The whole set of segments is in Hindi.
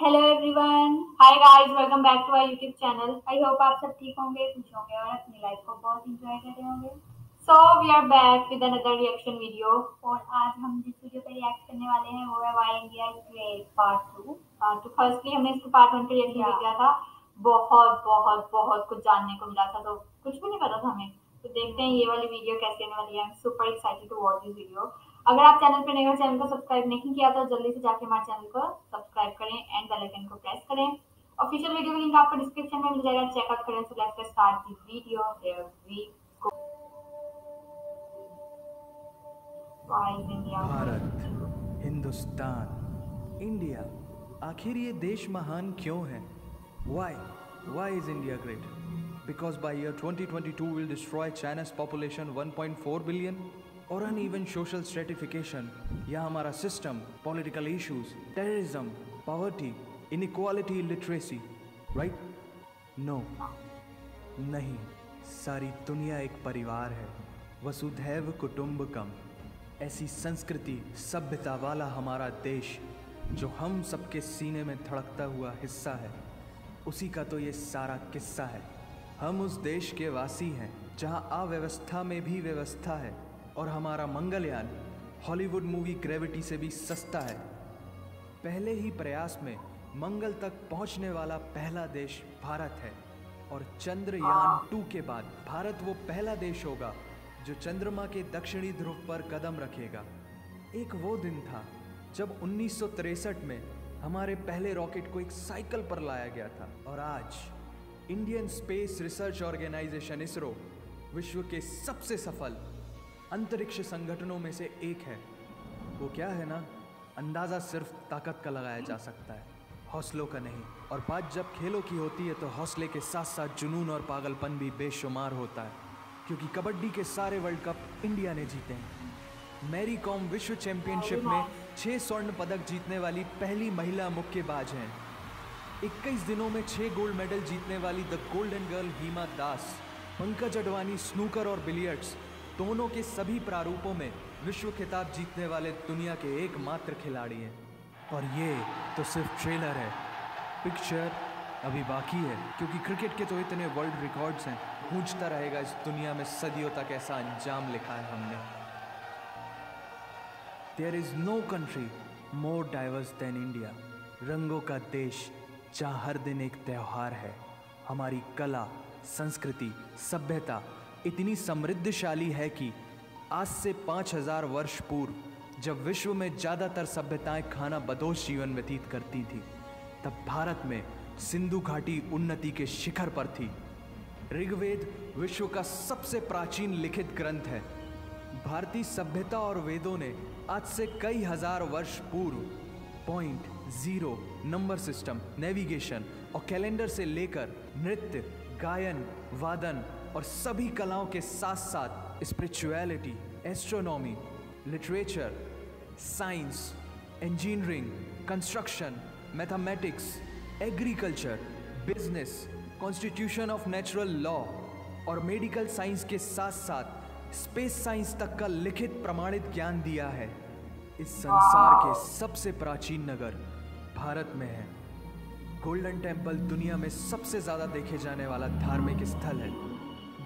Hello everyone, hi guys, welcome back to our YouTube channel. I hope आप सब ठीक होंगे, खुश होंगे और अपनी लाइफ को बहुत एंजॉय कर रहे होंगे। So we are back with another reaction video. और आज हम जिस वीडियो पे रिएक्ट करने वाले हैं वो है why India is great part 2। तो फर्स्टली हमने इसको पार्ट 1 पे रिएक्शन किया था। बहुत बहुत बहुत कुछ जानने को मिला था, तो कुछ भी नहीं पता था हमें। तो देखते हैं ये वाली वीडियो कैसी होने वाली है। I am super excited to watch this video. अगर आप चैनल पे नए हो, चैनल को सब्सक्राइब नहीं किया तो जल्दी से जाके हमारे चैनल को सब्सक्राइब करें एंड बेल आइकन को प्रेस करें। ऑफिशियल वीडियो का लिंक आपको डिस्क्रिप्शन में मिल जाएगा, चेकआउट करें। So let's start this video. Here we go. Why is India Bharat, Hindustan, India, आखिर ये देश महान क्यों है? Why is India great? Because by year 2022 will destroy China's population 1.4 billion? और uneven social stratification या हमारा system, political issues, terrorism, poverty, inequality, literacy, right? No, नहीं, सारी दुनिया एक परिवार है, वसुधैव कुटुंबकम। ऐसी संस्कृति सभ्यता वाला हमारा देश जो हम सबके सीने में धड़कता हुआ हिस्सा है, उसी का तो ये सारा किस्सा है। हम उस देश के वासी हैं जहां अव्यवस्था में भी व्यवस्था है, और हमारा मंगलयान हॉलीवुड मूवी ग्रेविटी से भी सस्ता है। पहले ही प्रयास में मंगल तक पहुंचने वाला पहला देश भारत है, और चंद्रयान 2 के बाद भारत वो पहला देश होगा जो चंद्रमा के दक्षिणी ध्रुव पर कदम रखेगा। एक वो दिन था जब 1963 में हमारे पहले रॉकेट को एक साइकिल पर लाया गया था, और आज Indian space research organization ISRO विश्व के सबसे सफल अंतरिक्ष संगठनों में से एक है। वो क्या है ना, अंदाज़ा सिर्फ ताकत का लगाया जा सकता है, हौसलों का नहीं। और बात जब खेलों की होती है तो हौसले के साथ साथ जुनून और पागलपन भी बेशुमार होता है, क्योंकि कबड्डी के सारे वर्ल्ड कप इंडिया ने जीते हैं। मैरी कॉम विश्व चैंपियनशिप में 6 स्वर्ण पदक जीतने वाली पहली महिला मुक्केबाज हैं। 21 दिनों में 6 गोल्ड मेडल जीतने वाली the golden girl Hima Das. Pankaj Advani snooker और बिलियर्ड्स दोनों के सभी प्रारूपों में विश्व खिताब जीतने वाले दुनिया के एकमात्र खिलाड़ी हैं। और ये तो सिर्फ ट्रेलर है, पिक्चर अभी बाकी है, क्योंकि क्रिकेट के तो इतने वर्ल्ड रिकॉर्ड्स हैं। गूंजता रहेगा इस दुनिया में सदियों तक, ऐसा अंजाम लिखा है हमने। There is no country more diverse than India. रंगों का देश जहाँ हर दिन एक त्यौहार है। हमारी कला, संस्कृति, सभ्यता इतनी समृद्धशाली है कि आज से 5000 वर्ष पूर्व जब विश्व में ज़्यादातर सभ्यताएं खाना बदोश जीवन व्यतीत करती थी, तब भारत में सिंधु घाटी उन्नति के शिखर पर थी। ऋग्वेद विश्व का सबसे प्राचीन लिखित ग्रंथ है। भारतीय सभ्यता और वेदों ने आज से कई हजार वर्ष पूर्व point, zero, number system, navigation और कैलेंडर से लेकर नृत्य, गायन, वादन और सभी कलाओं के साथ साथ spirituality, astronomy, literature, science, engineering, construction, mathematics, agriculture, business, constitution of natural law और मेडिकल साइंस के साथ साथ स्पेस साइंस तक का लिखित प्रमाणित ज्ञान दिया है। इस संसार के सबसे प्राचीन नगर भारत में है। गोल्डन टेम्पल दुनिया में सबसे ज़्यादा देखे जाने वाला धार्मिक स्थल है,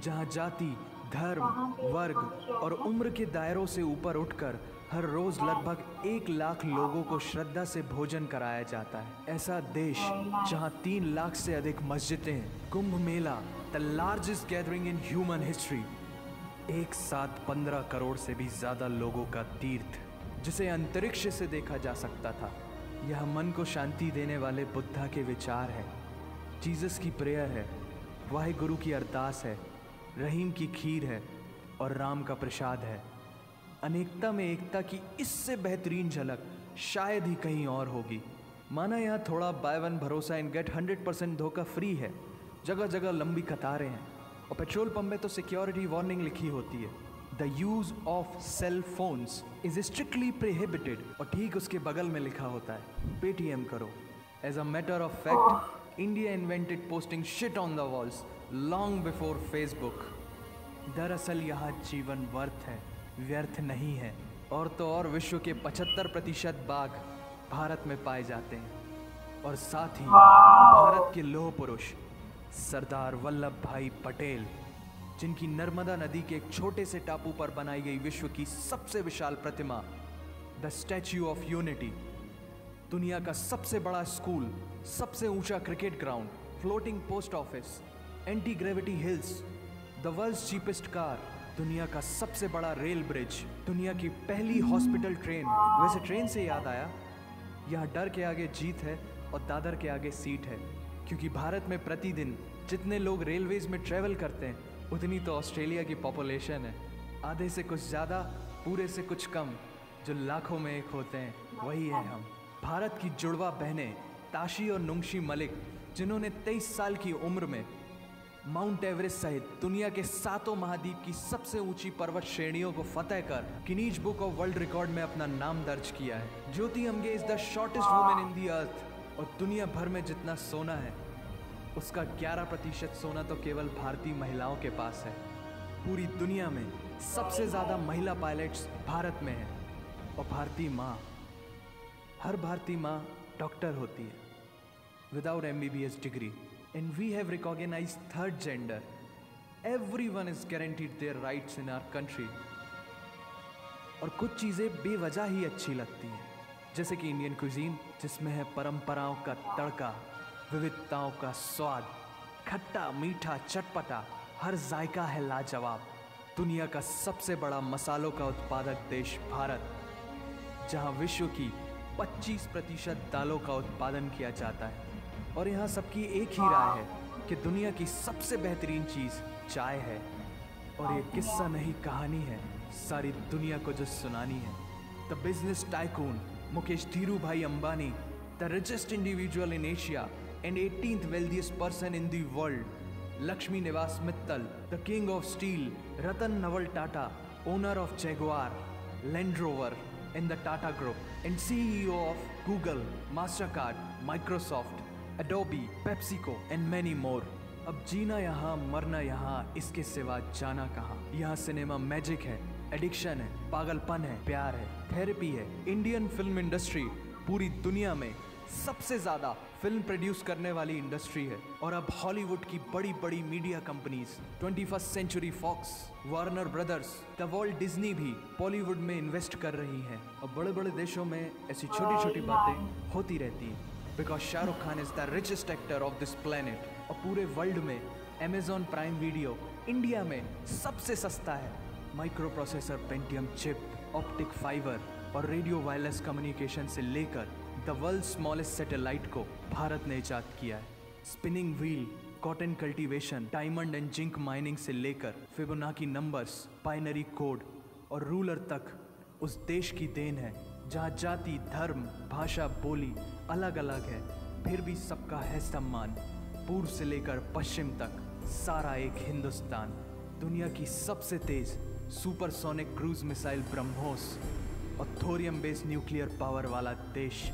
जहाँ जाति, धर्म, वर्ग और उम्र के दायरों से ऊपर उठकर हर रोज लगभग 1 लाख लोगों को श्रद्धा से भोजन कराया जाता है। ऐसा देश जहां 3 लाख से अधिक मस्जिदें, Kumbh Mela, the largest gathering in human history, एक साथ 15 करोड़ से भी ज्यादा लोगों का तीर्थ, जिसे अंतरिक्ष से देखा जा सकता था। यह मन को शांति देने वाले बुद्धा के विचार है, जीसस की प्रेयर है, वाहिगुरु की अरदास है, रहीम की खीर है और राम का प्रसाद है। अनेकता में एकता की इससे बेहतरीन झलक शायद ही कहीं और होगी। माना यहाँ थोड़ा बाय वन भरोसा एंड गेट 100% धोखा फ्री है। जगह जगह लंबी कतारें हैं और पेट्रोल पंप में तो सिक्योरिटी वार्निंग लिखी होती है, the use of cell phones is strictly prohibited, और ठीक उसके बगल में लिखा होता है पेटीएम करो। As a matter of fact, India invented posting shit on the walls long before Facebook. दरअसल यहाँ जीवन वर्थ है, व्यर्थ नहीं है। और तो और विश्व के 75% बाघ भारत में पाए जाते हैं। और साथ ही वाओ। भारत के लौह पुरुष सरदार वल्लभ भाई पटेल, जिनकी नर्मदा नदी के एक छोटे से टापू पर बनाई गई विश्व की सबसे विशाल प्रतिमा द स्टैच्यू ऑफ यूनिटी, दुनिया का सबसे बड़ा स्कूल, सबसे ऊंचा cricket ground, floating post office, anti gravity hills, the world's cheapest car, दुनिया का सबसे बड़ा रेल ब्रिज, दुनिया की पहली हॉस्पिटल ट्रेन। वैसे ट्रेन से याद आया, यहाँ डर के आगे जीत है और दादर के आगे सीट है, क्योंकि भारत में प्रतिदिन जितने लोग रेलवेज में ट्रेवल करते हैं उतनी तो ऑस्ट्रेलिया की पॉपुलेशन है। आधे से कुछ ज़्यादा, पूरे से कुछ कम, जो लाखों में एक होते हैं, वही है हम। भारत की जुड़वा बहनें ताशी और नुंगशी मलिक, जिन्होंने 23 साल की उम्र में माउंट एवरेस्ट सहित दुनिया के 7 महाद्वीप की सबसे ऊंची पर्वत श्रेणियों को फतेह कर Guinness book of world record में अपना नाम दर्ज किया है। Jyoti Amge is the shortest women in the earth, और दुनिया भर में जितना सोना है उसका 11% सोना तो केवल भारतीय महिलाओं के पास है। पूरी दुनिया में सबसे ज़्यादा महिला पायलट्स भारत में हैं, और भारतीय माँ, हर भारतीय माँ डॉक्टर होती है विदाउट MBBS डिग्री। And we have recognised third gender. Everyone is guaranteed their rights in our country. और कुछ चीज़ें बेवजह ही अच्छी लगती हैं, जैसे कि इंडियन क्विजीन, जिसमें है परंपराओं का तड़का, विविधताओं का स्वाद, खट्टा मीठा चटपटा, हर जायका है लाजवाब। दुनिया का सबसे बड़ा मसालों का उत्पादक देश भारत, जहां विश्व की 25% दालों का उत्पादन किया जाता है। और यहाँ सबकी एक ही राय है कि दुनिया की सबसे बेहतरीन चीज़ चाय है। और ये किस्सा नहीं, कहानी है सारी दुनिया को जो सुनानी है। The business tycoon Mukesh Dhirubhai Ambani, the richest individual in Asia and 18th wealthiest person in the world, Lakshmi Nivas Mittal, the king of steel, Ratan Naval Tata, owner of Jaguar, Land Rover and the Tata Group, and CEO of Google, Mastercard, Microsoft, Adobe, PepsiCo and many more. अब जीना यहाँ, मरना यहाँ, इसके सिवा जाना कहाँ। यहाँ सिनेमा मैजिक है, एडिक्शन है, पागलपन है, प्यार है, थेरेपी है। इंडियन फिल्म इंडस्ट्री पूरी दुनिया में सबसे ज़्यादा फिल्म प्रोड्यूस करने वाली इंडस्ट्री है। और अब हॉलीवुड की बड़ी बड़ी media companies, 21st century Fox, Warner Brothers, the world Disney भी बॉलीवुड में इन्वेस्ट कर रही हैं। और बड़े बड़े देशों में ऐसी छोटी छोटी बातें होती रहती हैं, because Shahrukh Khan is the richest actor of this planet. और पूरे वर्ल्ड में अमेजॉन प्राइम वीडियो इंडिया में सबसे सस्ता है। Micro processor Pentium chip, optic fibre और रेडियो वायरलेस कम्युनिकेशन से लेकर द वर्ल्ड स्मॉलेस्ट सैटेलाइट को भारत ने इजाद किया है। Spinning wheel, cotton cultivation, diamond and zinc mining से लेकर फिबोनाची नंबर्स, बाइनरी कोड और रूलर तक उस देश की देन है, जहाँ जाति, धर्म, भाषा, बोली अलग अलग है, फिर भी सबका है सम्मान। पूर्व से लेकर पश्चिम तक सारा एक हिंदुस्तान। दुनिया की सबसे तेज सुपरसोनिक क्रूज मिसाइल ब्रह्मोस और थोरियम बेस्ड न्यूक्लियर पावर वाला देश,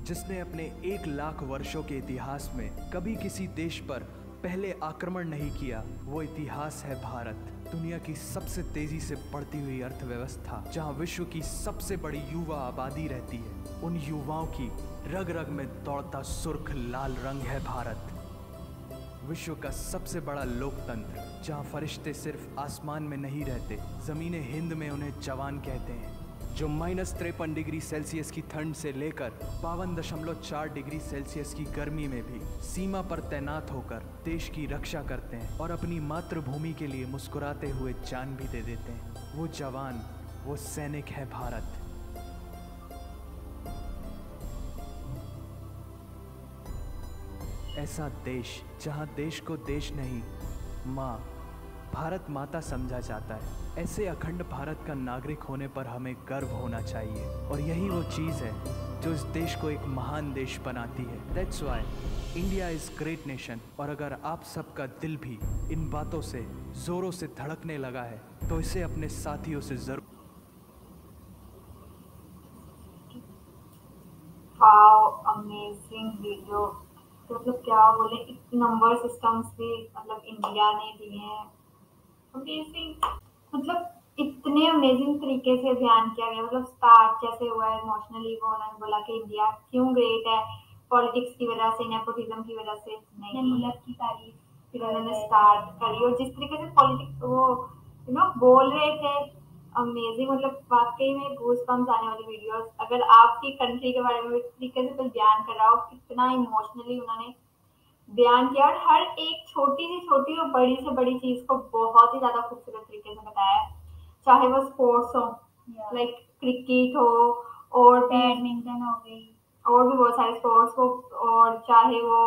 जिसने अपने 1 लाख वर्षों के इतिहास में कभी किसी देश पर पहले आक्रमण नहीं किया, वो इतिहास है भारत। दुनिया की सबसे तेजी से बढ़ती हुई अर्थव्यवस्था, जहां विश्व की सबसे बड़ी युवा आबादी रहती है, उन युवाओं की रग रग में दौड़ता सुर्ख लाल रंग है भारत। विश्व का सबसे बड़ा लोकतंत्र, जहां फरिश्ते सिर्फ आसमान में नहीं रहते, ज़मीन हिंद में उन्हें जवान कहते हैं, जो -53 डिग्री सेल्सियस की ठंड से लेकर 52.4 डिग्री सेल्सियस की गर्मी में भी सीमा पर तैनात होकर देश की रक्षा करते हैं और अपनी मातृभूमि के लिए मुस्कुराते हुए जान भी दे देते हैं। वो जवान, वो सैनिक है भारत। ऐसा देश जहां देश को देश नहीं, माँ, भारत माता समझा जाता है। ऐसे अखंड भारत का नागरिक होने पर हमें गर्व होना चाहिए, और यही वो चीज़ है जो इस देश को एक महान देश बनाती है। That's why India is great nation. और अगर आप सबका दिल भी इन बातों से ज़ोरों से धड़कने लगा है, तो इसे अपने साथियों से ज़रूर। Wow, amazing video. तो मतलब क्या बोले, नंबर सिस्टम्स भी मतलब इंडिया ने दिए हैं, अमेजिंग। मतलब इतने अमेजिंग तरीके से बयान किया गया। मतलब स्टार्ट जैसे हुआ है इमोशनली, वो उन्होंने बोला कि इंडिया क्यों ग्रेट है, पॉलिटिक्स की वजह से, नेपोटिज्म की वजह से अपने नहीं, मुल्क की तारीफ फिर उन्होंने स्टार्ट करी और जिस तरीके से पॉलिटिक्स वो बोल रहे थे, अमेजिंग, मतलब वाकई में गूज बम्स आने वाली वीडियोस। अगर आपकी कंट्री के बारे में इस तरीके से कोई बयान कर रहा हो, कितना इमोशनली उन्होंने बयान किया और हर एक छोटी सी छोटी और बड़ी से बड़ी चीज को बहुत ही ज्यादा खूबसूरत तरीके से बताया, चाहे वो स्पोर्ट्स हो, लाइक क्रिकेट हो, और बैडमिंटन हो गई, और भी बहुत सारे स्पोर्ट्स हो, और चाहे वो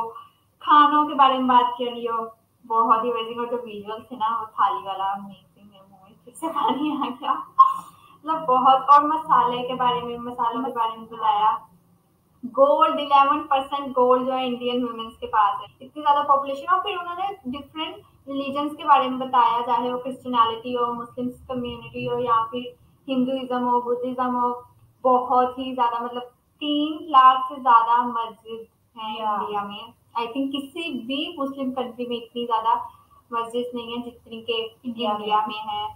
खानों के बारे में बात कर रही हो, बहुत ही अमेजिंग। और जो विजुअल थे ना, वो थाली वाला अमेजिंग, मेरे मुंह में फिर से पानी आ गया, मतलब बहुत। और मसाले के बारे में, मसालों के बारे में बताया। गोल्ड 11% गोल्ड जो है इंडियन वुमेन्स के पास है, इतनी ज्यादा पॉपुलेशन। और फिर उन्होंने डिफरेंट रिलीजन्स के बारे में बताया, चाहे वो क्रिश्चियनिटी हो, मुस्लिम कम्युनिटी हो, या फिर हिंदुइज्म हो, बुद्धिज्म हो। बहुत ही ज्यादा, मतलब 3 लाख से ज्यादा मस्जिद है इंडिया में। आई थिंक किसी भी मुस्लिम कंट्री में इतनी ज्यादा मस्जिद नहीं है जितनी के इंडिया में है।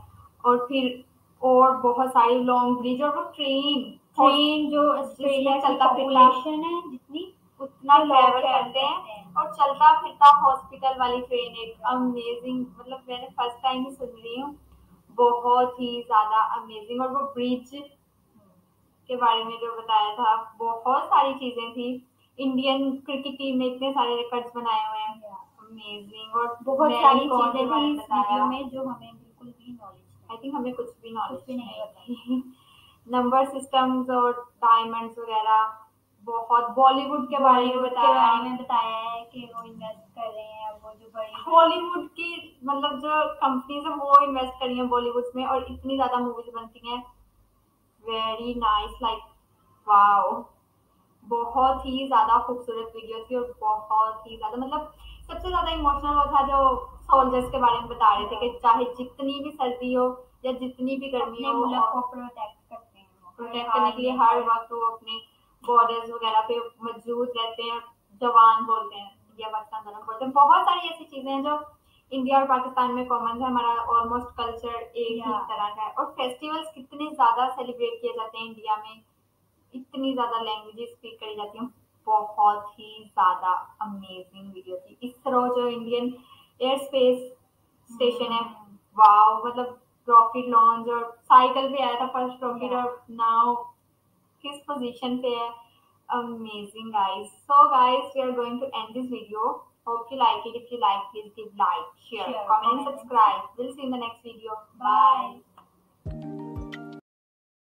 और फिर और बहुत सारी लॉन्ग ब्रिज, और वो ट्रेन जो ऑस्ट्रेलिया की चलता फिरता पॉपुलेशन है जितनी, उतना ट्रैवल करते हैं, और चलता फिरता हॉस्पिटल वाली ट्रेन, एक अमेजिंग, मतलब मैंने फर्स्ट टाइम ही सुन रही हूँ, बहुत ही ज्यादा अमेजिंग। और वो ब्रिज के बारे में जो बताया था, बहुत सारी चीजें थी। इंडियन क्रिकेट टीम ने इतने सारे रिकॉर्ड्स बनाए हुए हैं, अमेजिंग। और बहुत सारी चीजें थी इस वीडियो में जो हमें बिल्कुल भी नॉलेज, आई थिंक हमें कुछ भी नॉलेज भी नहीं थी। नंबर सिस्टम्स और डायमंड्स वगैरह, बहुत बॉलीवुड के बारे में बताया है कि वो इन्वेस्ट कर रहे हैं, वो जो बड़ी हॉलीवुड की, मतलब जो कंपनीज है वो इन्वेस्ट करी है बॉलीवुड में, और इतनी ज्यादा मूवीज बनती हैं। वेरी नाइस, लाइक वाओ, बहुत ही ज्यादा खूबसूरत वीडियो थी, और बहुत ही ज्यादा, मतलब सबसे ज्यादा इमोशनल वो था जो सोल्जर्स के बारे में बता रहे थे कि चाहे जितनी भी सर्दी हो या जितनी भी गर्मी हो, मुल्क को प्रोटेक्ट करते हैं, प्रोटेक्ट करने के लिए हर वक्त वो अपने बॉर्डर्स वगैरह पे मौजूद रहते हैं। जवान बोलते हैं, इंडिया पाकिस्तान दोनों बोलते हैं। बहुत सारी ऐसी चीजें हैं जो इंडिया और पाकिस्तान में कॉमन है, हमारा ऑलमोस्ट कल्चर एक ही तरह का है। और फेस्टिवल्स कितने ज्यादा सेलिब्रेट किए जाते हैं इंडिया में, इतनी ज्यादा लैंग्वेजेस स्पीक करी जाती हैं, बहुत ही ज्यादा अमेजिंग वीडियो थी। इसरो जो इंडियन एयर स्पेस स्टेशन है, वाओ, मतलब रॉकेट लॉन्च, और साइकिल पे आया था फर्स्ट रॉकेट, और नाउ किस पोजीशन पे है, amazing guys. So guys, we are going to end this video. Hope you like it. If you like, please give like, share, comment and subscribe. We'll see you in the next video. Bye.